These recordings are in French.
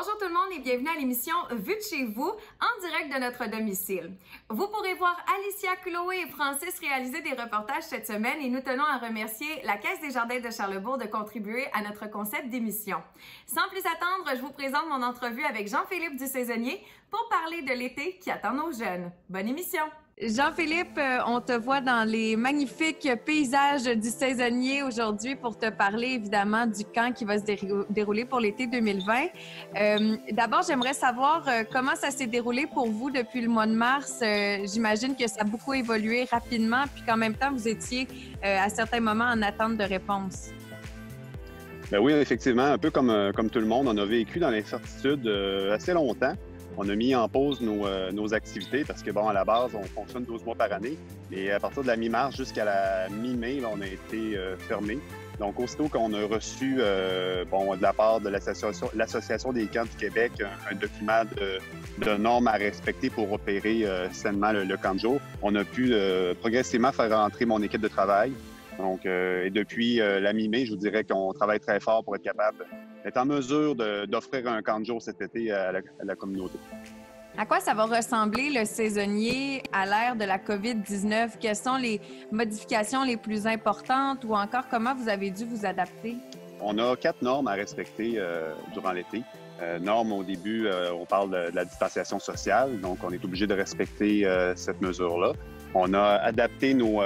Bonjour tout le monde et bienvenue à l'émission Vue de chez vous, en direct de notre domicile. Vous pourrez voir Alicia, Chloé et Francis réaliser des reportages cette semaine et nous tenons à remercier la Caisse des Jardins de Charlesbourg de contribuer à notre concept d'émission. Sans plus attendre, je vous présente mon entrevue avec Jean-Philippe Dusaisonnier pour parler de l'été qui attend nos jeunes. Bonne émission! Jean-Philippe, on te voit dans les magnifiques paysages du saisonnier aujourd'hui pour te parler évidemment du camp qui va se dérouler pour l'été 2020. D'abord, j'aimerais savoir comment ça s'est déroulé pour vous depuis le mois de mars. J'imagine que ça a beaucoup évolué rapidement puis qu'en même temps, vous étiez à certains moments en attente de réponse. Bien oui, effectivement, un peu comme tout le monde, on a vécu dans l'incertitude assez longtemps. On a mis en pause nos activités parce que, bon, à la base, on fonctionne 12 mois par année. Et à partir de la mi-mars jusqu'à la mi-mai, on a été fermés. Donc, aussitôt qu'on a reçu, de la part de l'Association des camps du Québec, un document de normes à respecter pour opérer sainement le camp de jour, on a pu progressivement faire rentrer mon équipe de travail. Donc, et depuis la mi-mai, je vous dirais qu'on travaille très fort pour être capable d'être en mesure d'offrir un camp de jour cet été à la communauté. À quoi ça va ressembler le saisonnier à l'ère de la COVID-19? Quelles sont les modifications les plus importantes ou encore comment vous avez dû vous adapter? On a 4 normes à respecter durant l'été. Normes, au début, on parle de la distanciation sociale, donc on est obligé de respecter cette mesure-là. On a adapté nos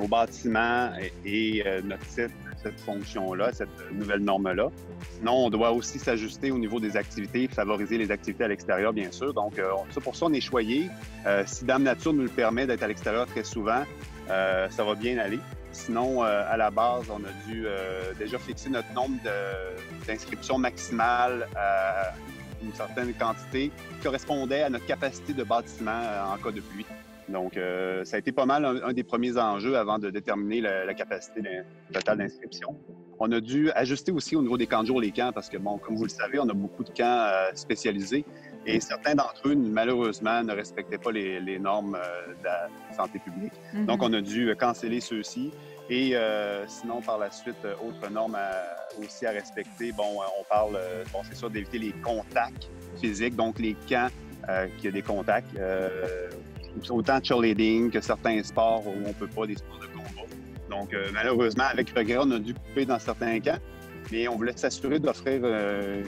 bâtiments et notre site à cette fonction-là, cette nouvelle norme-là. Sinon, on doit aussi s'ajuster au niveau des activités, favoriser les activités à l'extérieur, bien sûr. Donc, pour ça, on est choyé. Si Dame Nature nous le permet d'être à l'extérieur très souvent, ça va bien aller. Sinon, à la base, on a dû déjà fixer notre nombre d'inscriptions maximales à une certaine quantité qui correspondait à notre capacité de bâtiment en cas de pluie. Donc, ça a été pas mal un des premiers enjeux avant de déterminer la capacité totale d'inscription. On a dû ajuster aussi au niveau des camps de jour les camps parce que, bon, comme vous le savez, on a beaucoup de camps spécialisés et certains d'entre eux, malheureusement, ne respectaient pas les normes de la santé publique. Mm-hmm. Donc, on a dû canceller ceux-ci. Et sinon, par la suite, autre norme aussi à respecter, on parle, c'est sûr, d'éviter les contacts physiques, donc les camps qui ont des contacts. Autant de cheerleading que certains sports où on ne peut pas, des sports de combat. Donc, malheureusement, avec regret, on a dû couper dans certains camps, mais on voulait s'assurer d'offrir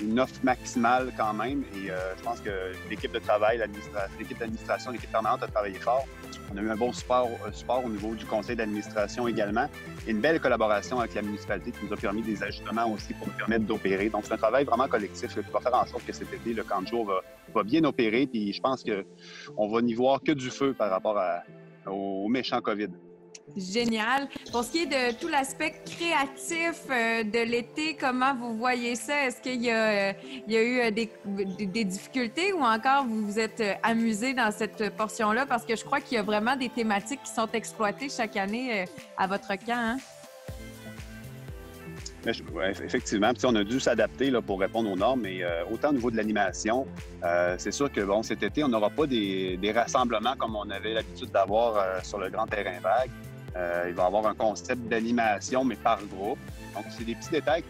une offre maximale quand même. Et je pense que l'équipe de travail, l'équipe d'administration, l'équipe permanente a travaillé fort. On a eu un bon support au niveau du conseil d'administration également et une belle collaboration avec la municipalité qui nous a permis des ajustements aussi pour nous permettre d'opérer. Donc, c'est un travail vraiment collectif qui va faire en sorte que cet été, le camp de jour va bien opérer. Puis je pense qu'on va n'y voir que du feu par rapport au méchant COVID. Génial. Pour ce qui est de tout l'aspect créatif de l'été, comment vous voyez ça? Est-ce qu'il y a eu des difficultés ou encore vous vous êtes amusé dans cette portion-là? Parce que je crois qu'il y a vraiment des thématiques qui sont exploitées chaque année à votre camp. Hein? Oui, effectivement. Puis on a dû s'adapter pour répondre aux normes, mais autant au niveau de l'animation, c'est sûr que cet été, on n'aura pas des rassemblements comme on avait l'habitude d'avoir sur le grand terrain vague. Il va y avoir un concept d'animation, mais par groupe. Donc, c'est des petits détails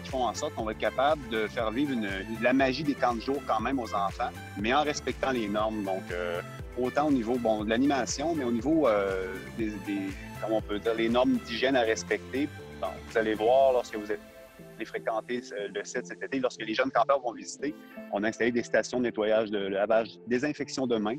qui font en sorte qu'on va être capable de faire vivre la magie des camps de jour quand même aux enfants, mais en respectant les normes. Donc, autant au niveau de l'animation, mais au niveau comment on peut dire, les normes d'hygiène à respecter. Donc, vous allez voir lorsque vous allez fréquenter le site cet été, lorsque les jeunes campeurs vont visiter, on a installé des stations de nettoyage, de lavage, désinfection de mains.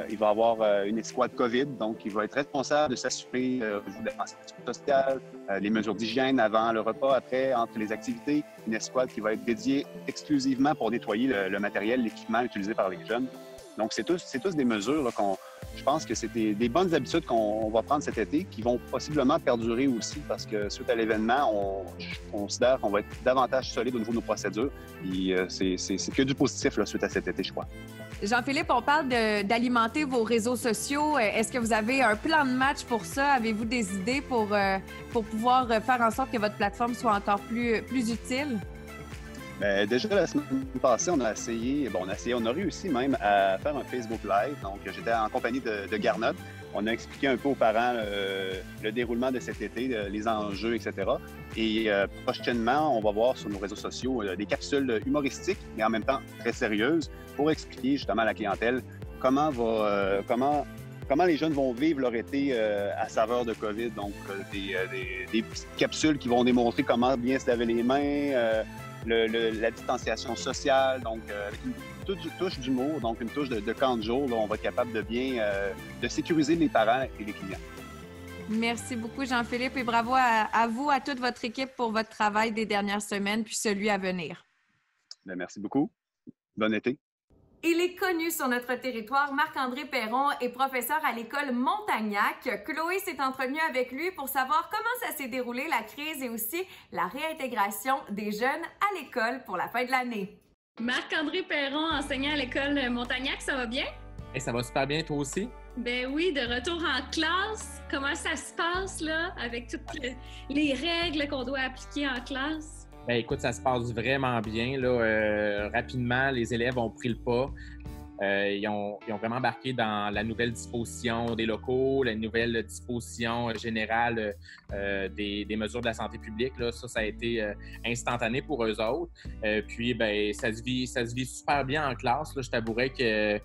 Il va y avoir une escouade COVID, donc il va être responsable de s'assurer de la sécurité sociale, les mesures d'hygiène avant le repas, après, entre les activités. Une escouade qui va être dédiée exclusivement pour nettoyer le matériel, l'équipement utilisé par les jeunes. Donc, c'est tous des mesures je pense que c'est des bonnes habitudes qu'on va prendre cet été qui vont possiblement perdurer aussi parce que suite à l'événement, on considère qu'on va être davantage solide au niveau de nos procédures. Et c'est que du positif suite à cet été, je crois. Jean-Philippe, on parle d'alimenter vos réseaux sociaux. Est-ce que vous avez un plan de match pour ça? Avez-vous des idées pour pouvoir faire en sorte que votre plateforme soit encore plus utile? Déjà la semaine passée, on a réussi même à faire un Facebook Live. Donc, j'étais en compagnie de Garnotte. On a expliqué un peu aux parents le déroulement de cet été, les enjeux, etc. Et prochainement, on va voir sur nos réseaux sociaux des capsules humoristiques, mais en même temps très sérieuses, pour expliquer justement à la clientèle comment les jeunes vont vivre leur été à saveur de COVID. Donc, des petites capsules qui vont démontrer comment bien se laver les mains, la distanciation sociale, donc avec une touche d'humour, donc une touche de camp de jour, là, on va être capable de bien de sécuriser les parents et les clients. Merci beaucoup, Jean-Philippe, et bravo à vous, à toute votre équipe pour votre travail des dernières semaines, puis celui à venir. Bien, merci beaucoup. Bon été. Il est connu sur notre territoire. Marc-André Perron est professeur à l'école Montagnac. Chloé s'est entretenue avec lui pour savoir comment ça s'est déroulé, la crise et aussi la réintégration des jeunes à l'école pour la fin de l'année. Marc-André Perron, enseignant à l'école Montagnac, ça va bien? Hey, ça va super bien, toi aussi? Ben oui, de retour en classe. Comment ça se passe, là, avec toutes les règles qu'on doit appliquer en classe? Ben écoute, ça se passe vraiment bien, là. Rapidement, les élèves ont pris le pas. Ils ont vraiment embarqué dans la nouvelle disposition des locaux, la nouvelle disposition générale des mesures de la santé publique. Là. Ça a été instantané pour eux autres. Puis, ben, ça se vit super bien en classe. Là. Je t'avouerais que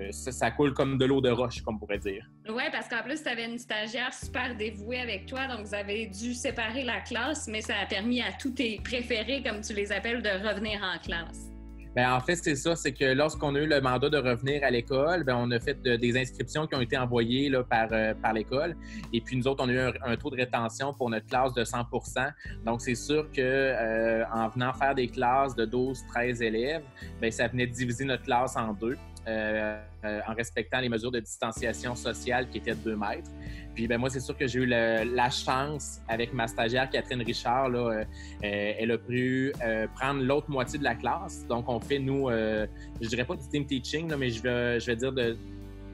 ça coule comme de l'eau de roche, comme on pourrait dire. Oui, parce qu'en plus, tu avais une stagiaire super dévouée avec toi, donc vous avez dû séparer la classe, mais ça a permis à tous tes préférés, comme tu les appelles, de revenir en classe. Bien, en fait, c'est ça, c'est que lorsqu'on a eu le mandat de revenir à l'école, bien, on a fait des inscriptions qui ont été envoyées là, par l'école. Et puis, nous autres, on a eu un taux de rétention pour notre classe de 100 %. Donc, c'est sûr qu'en venant faire des classes de 12-13 élèves, bien, ça venait diviser notre classe en deux. En respectant les mesures de distanciation sociale qui étaient de 2 mètres. Puis ben moi, c'est sûr que j'ai eu la chance avec ma stagiaire Catherine Richard, là, elle a pu prendre l'autre moitié de la classe. Donc, on fait, nous, je dirais pas du team teaching, là, mais je vais dire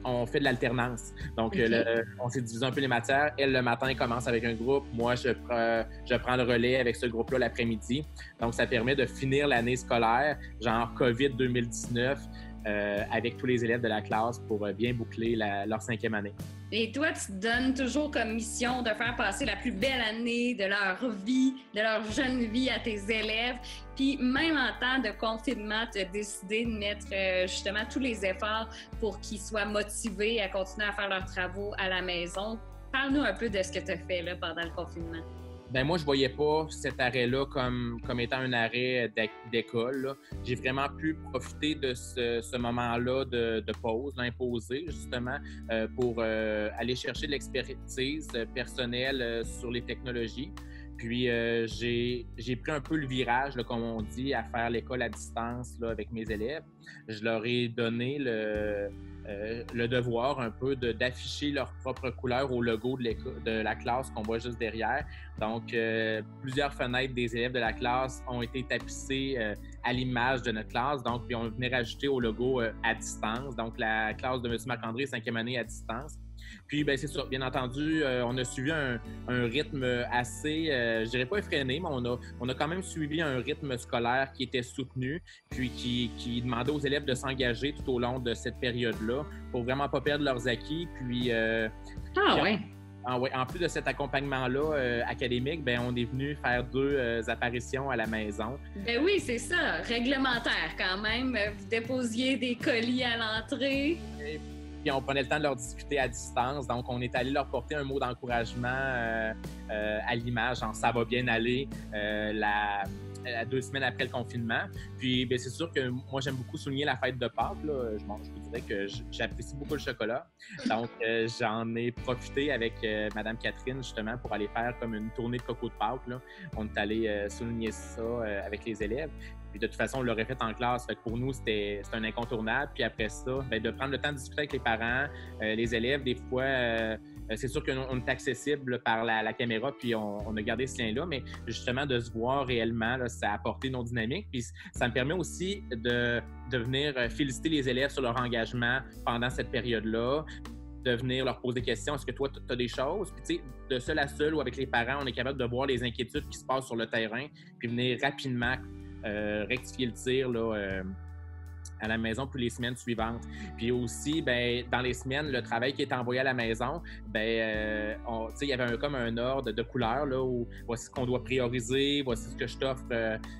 on fait de l'alternance. Donc, okay. On s'est divisé un peu les matières. Elle, le matin, commence avec un groupe. Moi, je prends le relais avec ce groupe-là l'après-midi. Donc, ça permet de finir l'année scolaire, genre COVID 2019, avec tous les élèves de la classe pour bien boucler leur 5e année. Et toi, tu te donnes toujours comme mission de faire passer la plus belle année de leur vie, de leur jeune vie à tes élèves. Puis même en temps de confinement, tu as décidé de mettre justement tous les efforts pour qu'ils soient motivés à continuer à faire leurs travaux à la maison. Parle-nous un peu de ce que tu as fait là, pendant le confinement. Ben moi, je voyais pas cet arrêt-là comme étant un arrêt d'école. Là. J'ai vraiment pu profiter de ce moment-là de pause, imposé justement, pour aller chercher de l'expertise personnelle sur les technologies. Puis, j'ai pris un peu le virage, là, comme on dit, à faire l'école à distance là, avec mes élèves. Je leur ai donné le devoir un peu d'afficher leur propre couleur au logo de la classe qu'on voit juste derrière. Donc, plusieurs fenêtres des élèves de la classe ont été tapissées à l'image de notre classe. Donc, puis on venait rajouter au logo à distance. Donc, la classe de M. Marc-André, 5e année à distance. Puis, bien, c'est ça. Bien entendu, on a suivi un rythme assez, je dirais pas effréné, mais on a quand même suivi un rythme scolaire qui était soutenu, puis qui demandait aux élèves de s'engager tout au long de cette période-là pour vraiment pas perdre leurs acquis. Puis, en plus de cet accompagnement-là académique, ben on est venu faire 2 apparitions à la maison. Ben oui, c'est ça, réglementaire quand même. Vous déposiez des colis à l'entrée. Puis on prenait le temps de leur discuter à distance. Donc, on est allé leur porter un mot d'encouragement à l'image, genre « ça va bien aller » 2 semaines après le confinement. Puis, bien, c'est sûr que moi, j'aime beaucoup souligner la fête de Pâques. Là. Je vous dirais que j'apprécie beaucoup le chocolat. Donc, j'en ai profité avec Mme Catherine, justement, pour aller faire comme une tournée de coco de Pâques. Là. On est allé souligner ça avec les élèves. Puis de toute façon, on l'aurait fait en classe. Fait que pour nous, c'était un incontournable. Puis après ça, bien, de prendre le temps de discuter avec les parents, les élèves, des fois, c'est sûr qu'on est accessible par la caméra, puis on a gardé ce lien-là, mais justement, de se voir réellement, là, ça a apporté nos dynamiques. Puis ça me permet aussi de venir féliciter les élèves sur leur engagement pendant cette période-là, de venir leur poser des questions. Est-ce que toi, tu as des choses? Puis, tu sais, de seul à seul ou avec les parents, on est capable de voir les inquiétudes qui se passent sur le terrain, puis venir rapidement rectifier le tir là, à la maison pour les semaines suivantes. Puis aussi, ben, dans les semaines, le travail qui est envoyé à la maison, ben, il y avait comme un ordre de couleurs, là, où voici ce qu'on doit prioriser, voici ce que je t'offre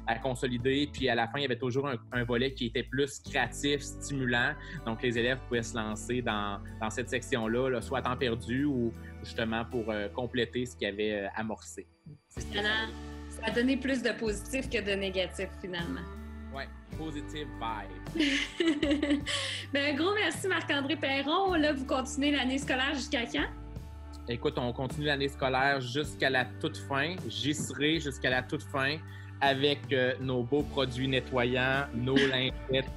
à consolider. Puis à la fin, il y avait toujours un volet qui était plus créatif, stimulant. Donc, les élèves pouvaient se lancer dans cette section-là, là, soit à temps perdu ou justement pour compléter ce qu'ils avaient amorcé. Ça a donné plus de positif que de négatif, finalement. Oui, positive vibe. Ben, un gros merci Marc-André Perron. Là, vous continuez l'année scolaire jusqu'à quand? Écoute, on continue l'année scolaire jusqu'à la toute fin. J'y serai jusqu'à la toute fin avec nos beaux produits nettoyants, nos lingettes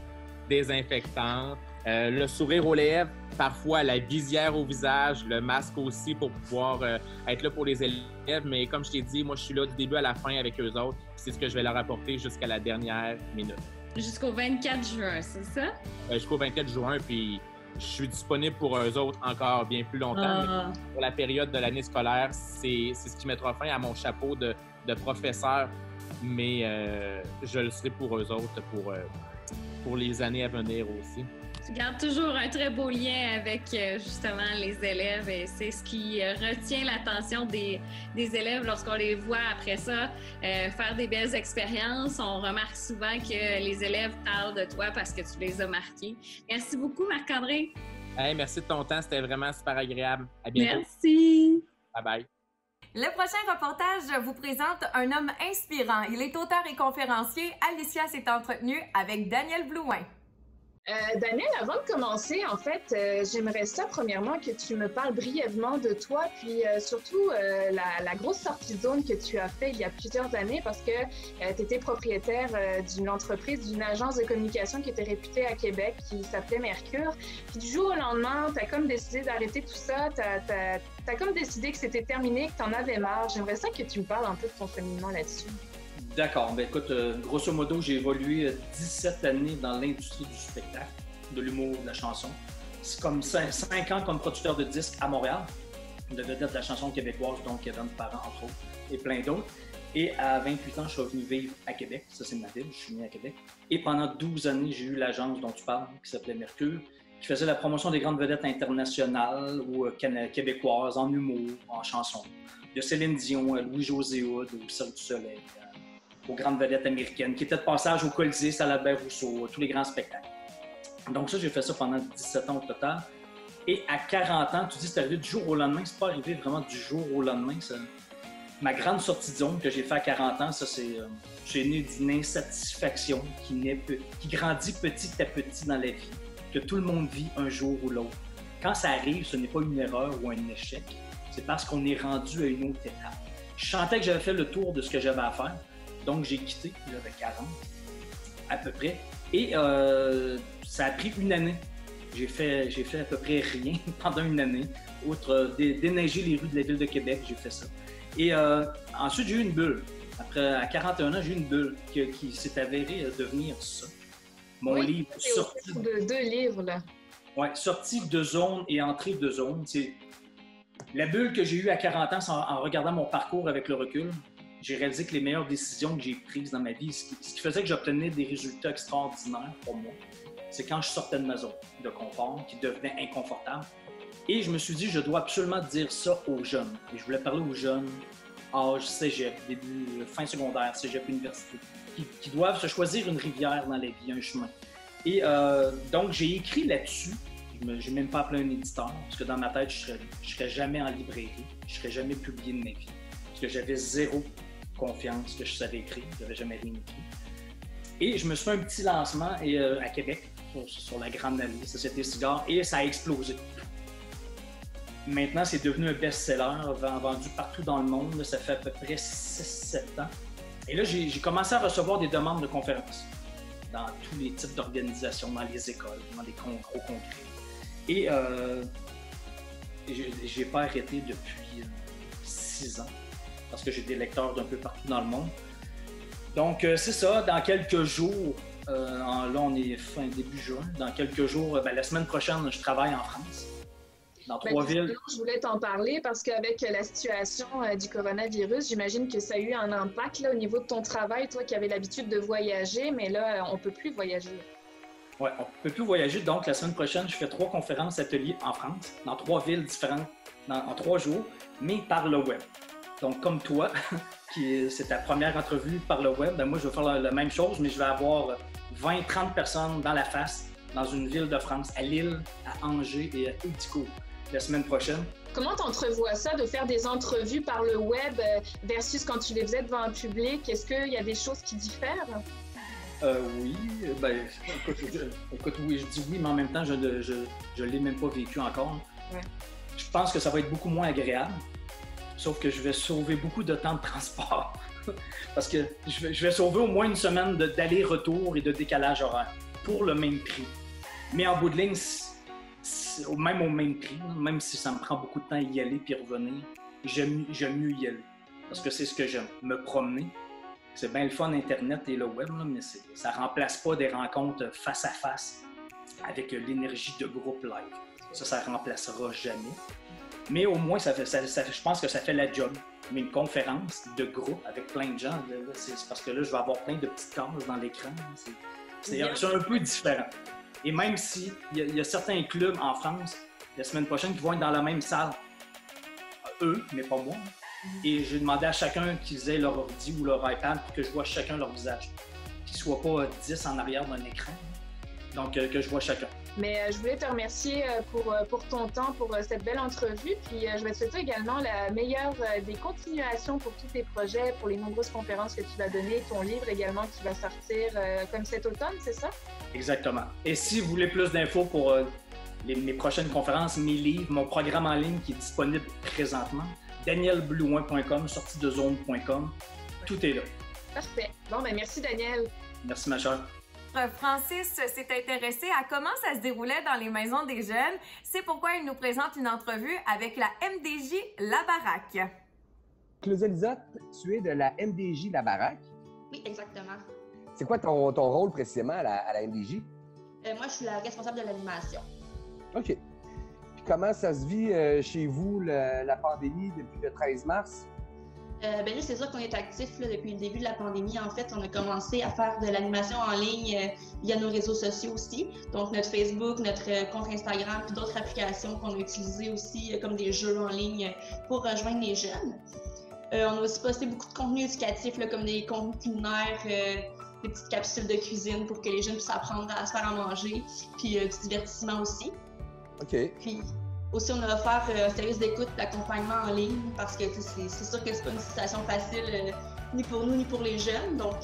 désinfectantes, le sourire aux lèvres, parfois la visière au visage, le masque aussi pour pouvoir être là pour les élèves. Mais comme je t'ai dit, moi, je suis là du début à la fin avec eux autres. C'est ce que je vais leur apporter jusqu'à la dernière minute. Jusqu'au 24 juin, c'est ça? Jusqu'au 24 juin, puis je suis disponible pour eux autres encore bien plus longtemps. Mais pour la période de l'année scolaire, c'est ce qui mettra fin à mon chapeau de professeur. Mais je le serai pour eux autres pour les années à venir aussi. Tu gardes toujours un très beau lien avec justement les élèves et c'est ce qui retient l'attention des élèves lorsqu'on les voit après ça faire des belles expériences. On remarque souvent que les élèves parlent de toi parce que tu les as marqués. Merci beaucoup, Marc-André. Hey, merci de ton temps, c'était vraiment super agréable. À bientôt. Merci. Bye-bye. Le prochain reportage vous présente un homme inspirant. Il est auteur et conférencier. Alicia s'est entretenue avec Daniel Blouin. Daniel, avant de commencer, en fait, j'aimerais ça, premièrement, que tu me parles brièvement de toi, puis surtout la grosse sortie de zone que tu as fait il y a plusieurs années parce que tu étais propriétaire d'une entreprise, d'une agence de communication qui était réputée à Québec, qui s'appelait Mercure. Puis du jour au lendemain, tu as comme décidé d'arrêter tout ça, tu as comme décidé que c'était terminé, que tu en avais marre. J'aimerais ça que tu me parles un peu de ton cheminement là-dessus. D'accord. Ben écoute, grosso modo, j'ai évolué 17 années dans l'industrie du spectacle, de l'humour, de la chanson. C'est comme 5 ans comme producteur de disques à Montréal, de vedette de la chanson québécoise, donc Kevin Parent, entre autres, et plein d'autres. Et à 28 ans, je suis revenu vivre à Québec. Ça, c'est ma ville. Je suis né à Québec. Et pendant 12 années, j'ai eu l'agence dont tu parles, qui s'appelait Mercure, qui faisait la promotion des grandes vedettes internationales ou québécoises en humour, en chanson. De Céline Dion, Louis-José Hood, au Cirque du Soleil, aux grandes vedettes américaines, qui étaient de passage au Colisée, à Albert Rousseau, tous les grands spectacles. Donc ça, j'ai fait ça pendant 17 ans au total. Et à 40 ans, tu dis c'est arrivé du jour au lendemain. C'est pas arrivé vraiment du jour au lendemain. Ça. Ma grande sortie de zone que j'ai fait à 40 ans, ça c'est né d'une insatisfaction qui grandit petit à petit dans la vie, que tout le monde vit un jour ou l'autre. Quand ça arrive, ce n'est pas une erreur ou un échec. C'est parce qu'on est rendu à une autre étape. Je sentais que j'avais fait le tour de ce que j'avais à faire. Donc, j'ai quitté, j'avais 40 à peu près. Et ça a pris une année. J'ai fait à peu près rien pendant une année. Outre déneiger les rues de la ville de Québec, j'ai fait ça. Et ensuite, j'ai eu une bulle. Après, à 41 ans, j'ai eu une bulle qui s'est avérée devenir ça. Mon livre sorti de 2 livres, là. Oui, sortie de zone et entrée de zone. C'est la bulle que j'ai eue à 40 ans en regardant mon parcours avec le recul. J'ai réalisé que les meilleures décisions que j'ai prises dans ma vie, ce qui faisait que j'obtenais des résultats extraordinaires pour moi, c'est quand je sortais de ma zone de confort, qui devenait inconfortable. Et je me suis dit, je dois absolument dire ça aux jeunes. Et je voulais parler aux jeunes, âge cégep, début, fin secondaire, cégep, université, qui doivent se choisir une rivière dans la vie, un chemin. Et donc, j'ai écrit là-dessus. Je n'ai même pas appelé un éditeur, parce que dans ma tête, je ne serais jamais en librairie, je ne serais jamais publié de ma vie, parce que j'avais zéro confiance que je savais écrire, je n'avais jamais rien écrit. Et je me suis fait un petit lancement à Québec, sur la Grande Allée, Société Cigare, et ça a explosé. Maintenant, c'est devenu un best-seller, vendu partout dans le monde. Là, ça fait à peu près 6-7 ans. Et là, j'ai commencé à recevoir des demandes de conférences dans tous les types d'organisations, dans les écoles, dans des gros congrès. Et j'ai pas arrêté depuis 6 ans, parce que j'ai des lecteurs d'un peu partout dans le monde. Donc, c'est ça, dans quelques jours, là, on est début juin, dans quelques jours, la semaine prochaine, je travaille en France. dans 3 villes. Je voulais t'en parler parce qu'avec la situation du coronavirus, j'imagine que ça a eu un impact là, au niveau de ton travail, toi qui avais l'habitude de voyager, mais là, on ne peut plus voyager. Oui, on ne peut plus voyager. Donc, la semaine prochaine, je fais 3 conférences ateliers en France, dans 3 villes différentes, en 3 jours, mais par le web. Donc, comme toi, c'est ta première entrevue par le web, ben moi, je vais faire la même chose, mais je vais avoir 20-30 personnes dans la face, dans une ville de France, à Lille, à Angers et à Ético, la semaine prochaine. Comment t'entrevois ça, de faire des entrevues par le web versus quand tu les faisais devant un public? Est-ce qu'il y a des choses qui diffèrent? Oui, ben, écoute, oui, je dis oui, mais en même temps, je ne l'ai même pas vécu encore. Ouais. Je pense que ça va être beaucoup moins agréable, sauf que je vais sauver beaucoup de temps de transport. Parce que je vais sauver au moins une semaine d'aller-retour et de décalage horaire pour le même prix. Mais en bout de ligne, même au même prix, même si ça me prend beaucoup de temps à y aller puis revenir, j'aime mieux y aller. Parce que c'est ce que j'aime, me promener. C'est bien le fun Internet et le web, là, mais ça ne remplace pas des rencontres face à face avec l'énergie de groupe live. Ça ne remplacera jamais. Mais au moins, je pense que ça fait la job. Mais une conférence de groupe avec plein de gens, c'est parce que là, je vais avoir plein de petites cases dans l'écran. C'est un peu différent. Et même s'il y a certains clubs en France, la semaine prochaine, qui vont être dans la même salle, eux, mais pas moi. Et j'ai demandé à chacun qu'ils aient leur ordi ou leur iPad pour que je vois chacun leur visage. Qu'ils ne soient pas 10 en arrière d'un écran. Donc, que je vois chacun. Mais je voulais te remercier pour ton temps, pour cette belle entrevue. Puis je vais te souhaiter également la meilleure des continuations pour tous tes projets, pour les nombreuses conférences que tu vas donner, ton livre également qui va sortir comme cet automne, c'est ça? Exactement. Et si vous voulez plus d'infos pour mes prochaines conférences, mes livres, mon programme en ligne qui est disponible présentement, danielblouin.com, sortidezone.com, tout est là. Parfait. Bon, ben merci Daniel. Merci ma chère. Francis s'est intéressé à comment ça se déroulait dans les maisons des jeunes. C'est pourquoi il nous présente une entrevue avec la MDJ La Baraque. Claudia Lisotte, tu es de la MDJ La Baraque. Oui, exactement. C'est quoi ton rôle précisément à la MDJ? Moi, je suis la responsable de l'animation. OK. Puis comment ça se vit chez vous, la pandémie, depuis le 13 mars? Ben là, c'est sûr qu'on est actif là, depuis le début de la pandémie. En fait, on a commencé à faire de l'animation en ligne via nos réseaux sociaux aussi. Donc, notre Facebook, notre compte Instagram, puis d'autres applications qu'on a utilisées aussi, comme des jeux en ligne pour rejoindre les jeunes. On a aussi posté beaucoup de contenu éducatif, là, comme des contenus culinaires, des petites capsules de cuisine pour que les jeunes puissent apprendre à se faire à manger, puis du divertissement aussi. OK. Puis, aussi, on a offert un service d'écoute d'accompagnement en ligne parce que c'est sûr que c'est pas une situation facile ni pour nous ni pour les jeunes. Donc,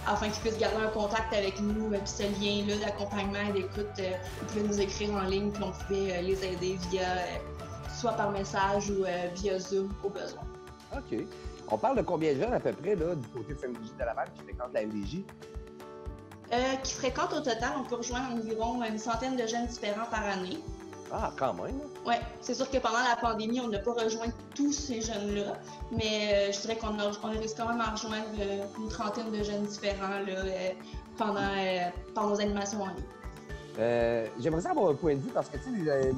afin qu'ils puissent garder un contact avec nous, puis ce lien-là d'accompagnement et d'écoute, ils pouvaient nous écrire en ligne puis on pouvait les aider soit par message ou via Zoom au besoin. OK. On parle de combien de jeunes à peu près là, du côté de MDJ de Laval qui fréquentent la MDJ? Qui fréquentent au total, on peut rejoindre environ une centaine de jeunes différents par année. Ah, quand même! Oui, c'est sûr que pendant la pandémie, on n'a pas rejoint tous ces jeunes-là, mais je dirais qu'on a réussi quand même à rejoindre une trentaine de jeunes différents là, pendant nos animations en ligne. J'aimerais savoir un point de vue parce que tu sais,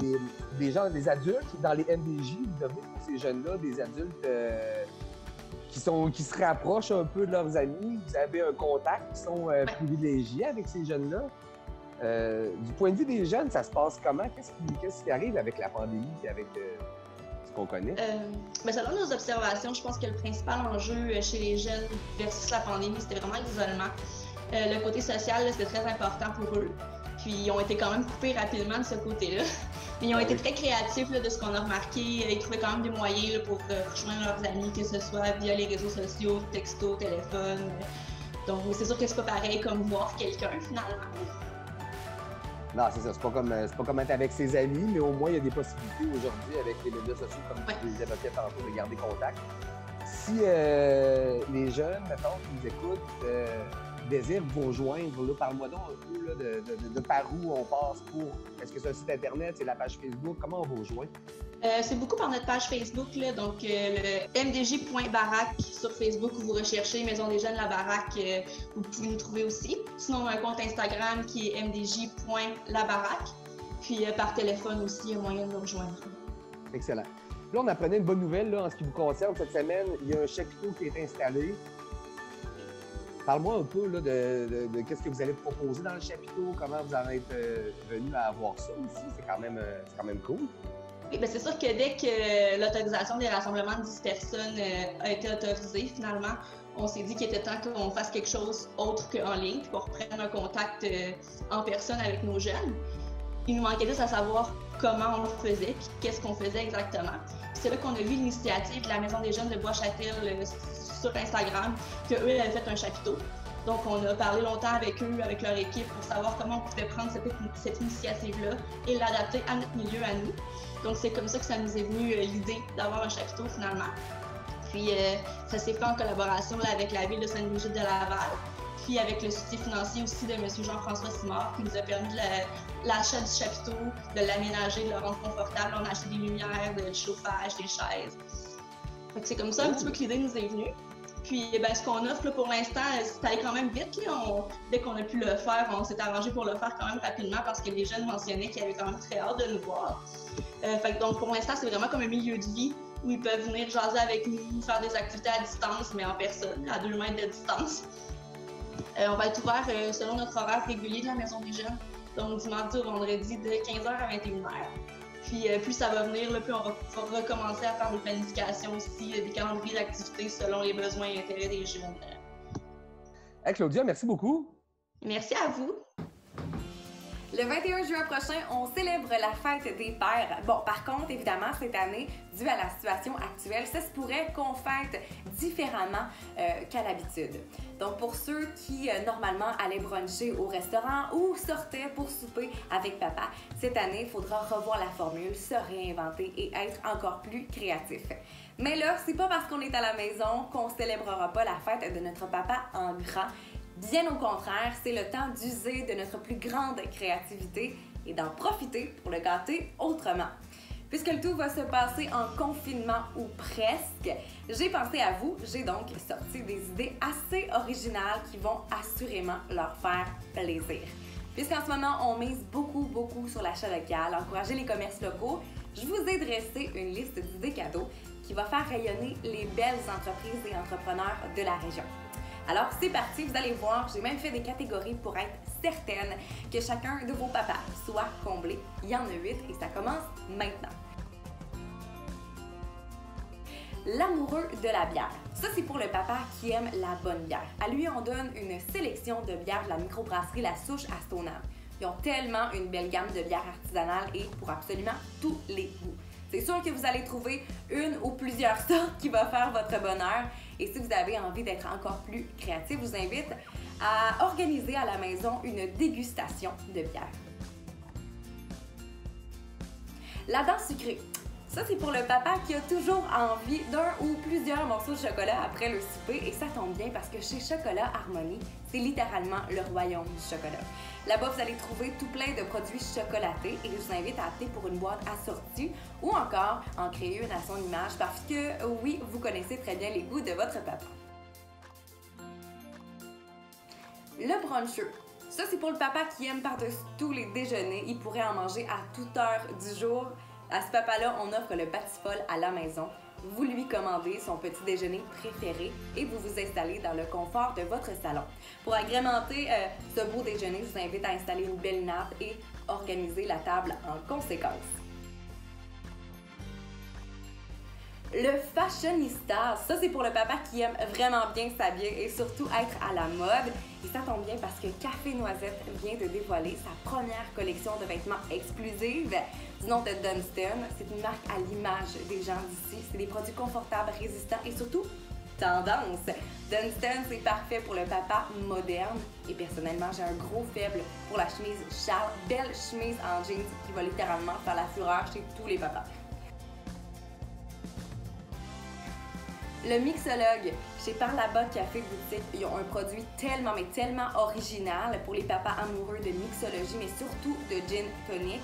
les adultes dans les MDJ, vous devenez pour ces jeunes-là des adultes qui se rapprochent un peu de leurs amis. Vous avez un contact, qui sont privilégiés avec ces jeunes-là. Du point de vue des jeunes, ça se passe comment? Qu'est-ce qui arrive avec la pandémie et avec ce qu'on connaît? Selon nos observations, je pense que le principal enjeu chez les jeunes versus la pandémie, c'était vraiment l'isolement. Le côté social, c'était très important pour eux. Puis ils ont été quand même coupés rapidement de ce côté-là. Mais ils ont été très créatifs là, de ce qu'on a remarqué. Ils trouvaient quand même des moyens là, pour rejoindre leurs amis, que ce soit via les réseaux sociaux, texto, téléphone. Donc c'est sûr que c'est pas pareil comme voir quelqu'un finalement. Non, c'est ça. C'est pas comme être avec ses amis, mais au moins, il y a des possibilités aujourd'hui avec les médias sociaux, comme tu les évoquais tantôt, de garder contact. Si les jeunes, mettons, qui nous écoutent, désirent vous rejoindre, là, parle-moi donc un peu là, de par où on passe pour... Est-ce que c'est un site Internet, c'est la page Facebook? Comment on vous rejoint? C'est beaucoup par notre page Facebook, là, donc le mdj.baraque sur Facebook où vous recherchez Maison des Jeunes La Baraque, vous pouvez nous trouver aussi. Sinon, un compte Instagram qui est mdj.labaraque. Puis par téléphone aussi, il y a moyen de nous rejoindre. Excellent. Là, on apprenait une bonne nouvelle là, en ce qui vous concerne. Cette semaine, il y a un chapiteau qui est installé. Parle-moi un peu là, de qu'est-ce que vous allez proposer dans le chapiteau, comment vous en êtes venu à avoir ça aussi. C'est quand même cool. Oui, bien, c'est sûr que dès que l'autorisation des rassemblements de 10 personnes a été autorisée, finalement, on s'est dit qu'il était temps qu'on fasse quelque chose autre qu'en ligne, puis qu'on reprenne un contact en personne avec nos jeunes. Il nous manquait juste à savoir comment on le faisait, puis qu'est-ce qu'on faisait exactement. C'est là qu'on a vu l'initiative de la Maison des jeunes de Bois-Châtel sur Instagram, qu'eux avaient fait un chapiteau. Donc, on a parlé longtemps avec eux, avec leur équipe, pour savoir comment on pouvait prendre cette initiative-là et l'adapter à notre milieu, à nous. Donc, c'est comme ça que ça nous est venu l'idée d'avoir un chapiteau, finalement. Puis, ça s'est fait en collaboration là, avec la ville de Sainte-Brigitte de Laval, puis avec le soutien financier aussi de M. Jean-François Simard, qui nous a permis l'achat du chapiteau, de l'aménager, de le rendre confortable. On a acheté des lumières, du chauffage, des chaises. C'est comme ça un petit peu que l'idée nous est venue. Puis ben, ce qu'on offre là, pour l'instant, c'est allé quand même vite. Là. Dès qu'on a pu le faire, on s'est arrangé pour le faire quand même rapidement parce que les jeunes mentionnaient qu'ils avaient quand même très hâte de nous voir. Donc pour l'instant, c'est vraiment comme un milieu de vie où ils peuvent venir jaser avec nous, faire des activités à distance, mais en personne, à 2 mètres de distance. On va être ouvert selon notre horaire régulier de la Maison des jeunes, donc du mardi au vendredi de 15h à 21h. Puis plus ça va venir, là, plus on va recommencer à faire des planifications aussi, des calendriers d'activités selon les besoins et intérêts des jeunes. Hey Claudia, merci beaucoup. Merci à vous. Le 21 juin prochain, on célèbre la fête des pères. Bon, par contre, évidemment, cette année, dû à la situation actuelle, ça se pourrait qu'on fête différemment qu'à l'habitude. Donc, pour ceux qui, normalement, allaient bruncher au restaurant ou sortaient pour souper avec papa, cette année, il faudra revoir la formule, se réinventer et être encore plus créatif. Mais là, c'est pas parce qu'on est à la maison qu'on célébrera pas la fête de notre papa en grand. Bien au contraire, c'est le temps d'user de notre plus grande créativité et d'en profiter pour le gâter autrement. Puisque le tout va se passer en confinement ou presque, j'ai pensé à vous, j'ai donc sorti des idées assez originales qui vont assurément leur faire plaisir. Puisqu'en ce moment, on mise beaucoup sur l'achat local, encourager les commerces locaux, je vous ai dressé une liste d'idées cadeaux qui va faire rayonner les belles entreprises et entrepreneurs de la région. Alors, c'est parti, vous allez voir, j'ai même fait des catégories pour être certaine que chacun de vos papas soit comblé. Il y en a 8 et ça commence maintenant. L'amoureux de la bière. Ça, c'est pour le papa qui aime la bonne bière. À lui, on donne une sélection de bières de la microbrasserie La Souche à Stoneham. Ils ont tellement une belle gamme de bières artisanales et pour absolument tous les goûts. C'est sûr que vous allez trouver une ou plusieurs sortes qui va faire votre bonheur. Et si vous avez envie d'être encore plus créatif, je vous invite à organiser à la maison une dégustation de bière. La dent sucrée. Ça, c'est pour le papa qui a toujours envie d'un ou plusieurs morceaux de chocolat après le souper. Et ça tombe bien parce que chez Chocolat Harmonie, c'est littéralement le royaume du chocolat. Là-bas, vous allez trouver tout plein de produits chocolatés et je vous invite à opter pour une boîte assortie ou encore en créer une à son image parce que, oui, vous connaissez très bien les goûts de votre papa. Le bruncheux. Ça, c'est pour le papa qui aime par-dessus tous les déjeuners. Il pourrait en manger à toute heure du jour. À ce papa-là, on offre le Patifol à la maison. Vous lui commandez son petit déjeuner préféré et vous vous installez dans le confort de votre salon. Pour agrémenter ce beau déjeuner, je vous invite à installer une belle nappe et organiser la table en conséquence. Le fashionista, ça c'est pour le papa qui aime vraiment bien s'habiller et surtout être à la mode. Et ça tombe bien parce que Café Noisette vient de dévoiler sa première collection de vêtements exclusive du nom de Dunstan. C'est une marque à l'image des gens d'ici. C'est des produits confortables, résistants et surtout tendance. Dunstan, c'est parfait pour le papa moderne. Et personnellement, j'ai un gros faible pour la chemise Charles. Belle chemise en jeans qui va littéralement faire la fureur chez tous les papas. Le mixologue, chez Par là-bas Café Boutique, ils ont un produit tellement original pour les papas amoureux de mixologie, mais surtout de gin tonic.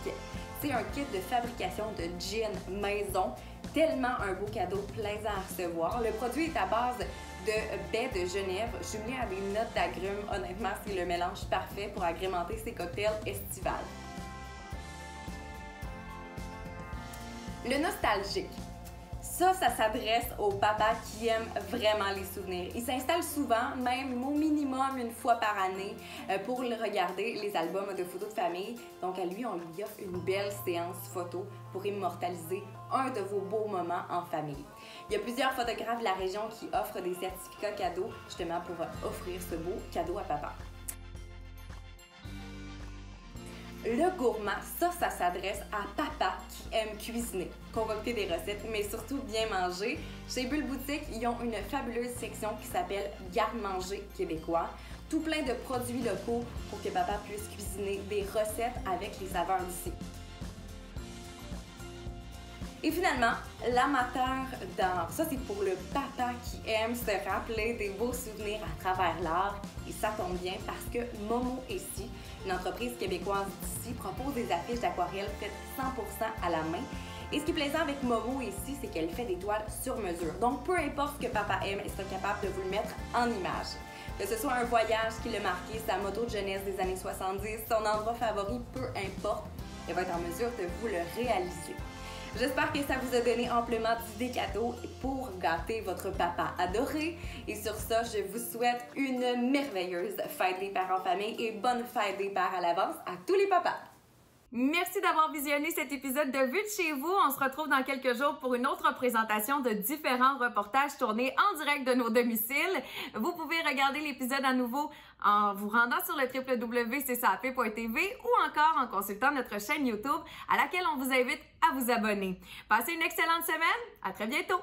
C'est un kit de fabrication de gin maison, tellement un beau cadeau plaisant à recevoir. Le produit est à base de baies de Genève, jumelé à des notes d'agrumes. Honnêtement, c'est le mélange parfait pour agrémenter ces cocktails estivales. Le nostalgique. Ça s'adresse aux papas qui aiment vraiment les souvenirs. Ils s'installent souvent, même au minimum une fois par année, pour regarder les albums de photos de famille. Donc à lui, on lui offre une belle séance photo pour immortaliser un de vos beaux moments en famille. Il y a plusieurs photographes de la région qui offrent des certificats cadeaux, justement pour offrir ce beau cadeau à papa. Le gourmand, ça s'adresse à papa qui aime cuisiner, concocter des recettes, mais surtout bien manger. Chez Bulle Boutique, ils ont une fabuleuse section qui s'appelle Garde-manger québécois. Tout plein de produits locaux pour que papa puisse cuisiner des recettes avec les saveurs d'ici. Et finalement, l'amateur d'art. Ça, c'est pour le papa qui aime se rappeler des beaux souvenirs à travers l'art. Et ça tombe bien parce que Momo Ici, une entreprise québécoise d'ici, propose des affiches d'aquarelle faites 100% à la main. Et ce qui est plaisant avec Momo Ici, c'est qu'elle fait des toiles sur mesure. Donc, peu importe ce que papa aime, elle sera capable de vous le mettre en image. Que ce soit un voyage qui l'a marqué, sa moto de jeunesse des années 70, son endroit favori, peu importe, elle va être en mesure de vous le réaliser. J'espère que ça vous a donné amplement d'idées cadeaux pour gâter votre papa adoré. Et sur ça, je vous souhaite une merveilleuse fête des pères en famille et bonne fête des pères à l'avance à tous les papas. Merci d'avoir visionné cet épisode de Vue de chez vous. On se retrouve dans quelques jours pour une autre présentation de différents reportages tournés en direct de nos domiciles. Vous pouvez regarder l'épisode à nouveau en vous rendant sur le www.csap.tv ou encore en consultant notre chaîne YouTube à laquelle on vous invite à vous abonner. Passez une excellente semaine. À très bientôt.